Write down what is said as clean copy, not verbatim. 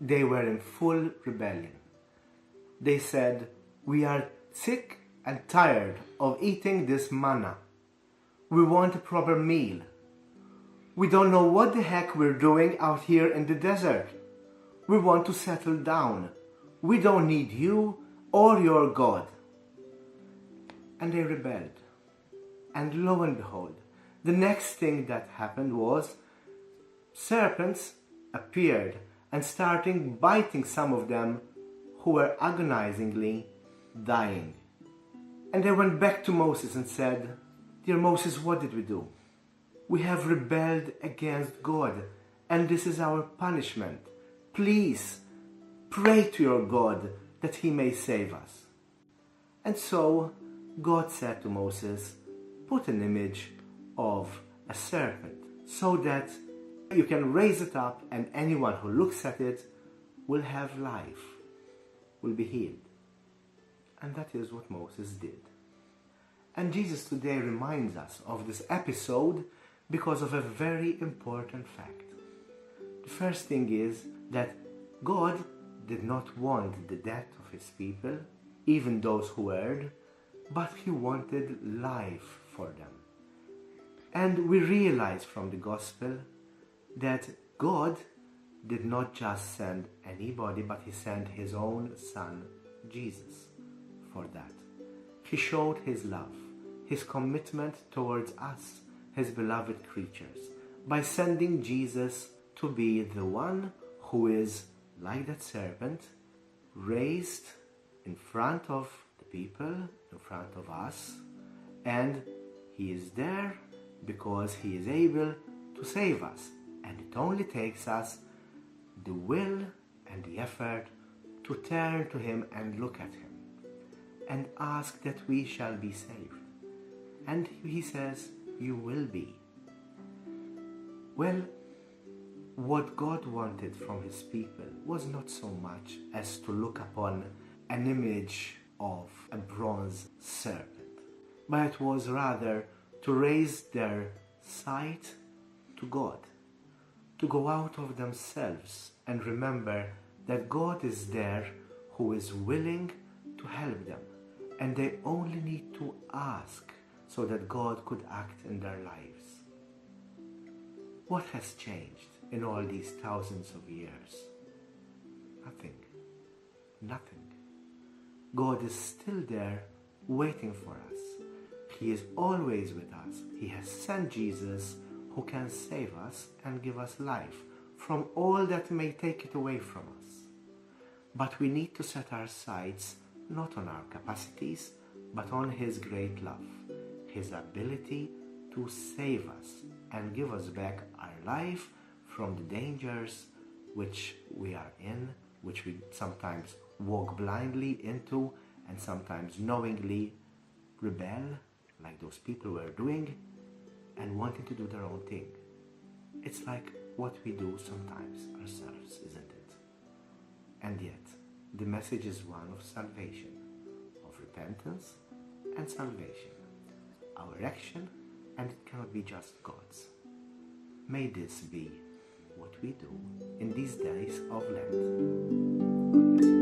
they were in full rebellion. They said, "We are sick and tired of eating this manna. We want a proper meal. We don't know what the heck we're doing out here in the desert. We want to settle down. We don't need you or your God." And they rebelled. And lo and behold, the next thing that happened was serpents appeared and started biting some of them who were agonizingly dying. And they went back to Moses and said, "Dear Moses, what did we do? We have rebelled against God, and this is our punishment. Please pray to your God that he may save us." And so God said to Moses, "Put an image of a serpent so that you can raise it up and anyone who looks at it will have life, will be healed." And that is what Moses did. And Jesus today reminds us of this episode because of a very important fact. The first thing is that God did not want the death of his people, even those who erred, but he wanted life for them. And we realize from the gospel that God did not just send anybody, but he sent his own son, Jesus, for that. He showed his love, his commitment towards us, his beloved creatures, by sending Jesus to be the one who is, like that serpent, raised in front of the people, in front of us, and he is there because he is able to save us. And it only takes us the will and the effort to turn to him and look at him and ask that we shall be saved. And he says, "You will be." Well, what God wanted from his people was not so much as to look upon an image of a bronze serpent, but it was rather to raise their sight to God, to go out of themselves and remember that God is there who is willing to help them, and they only need to ask so that God could act in their lives. What has changed in all these thousands of years? Nothing. Nothing. God is still there waiting for us. He is always with us. He has sent Jesus who can save us and give us life from all that may take it away from us. But we need to set our sights not on our capacities, but on his great love, his ability to save us and give us back our life from the dangers which we are in, which we sometimes walk blindly into and sometimes knowingly rebel, like those people were doing, and wanting to do their own thing. It's like what we do sometimes ourselves, isn't it? And yet, the message is one of salvation, of repentance and salvation. Our action, and it cannot be just God's. May this be what we do in these days of Lent. God bless you.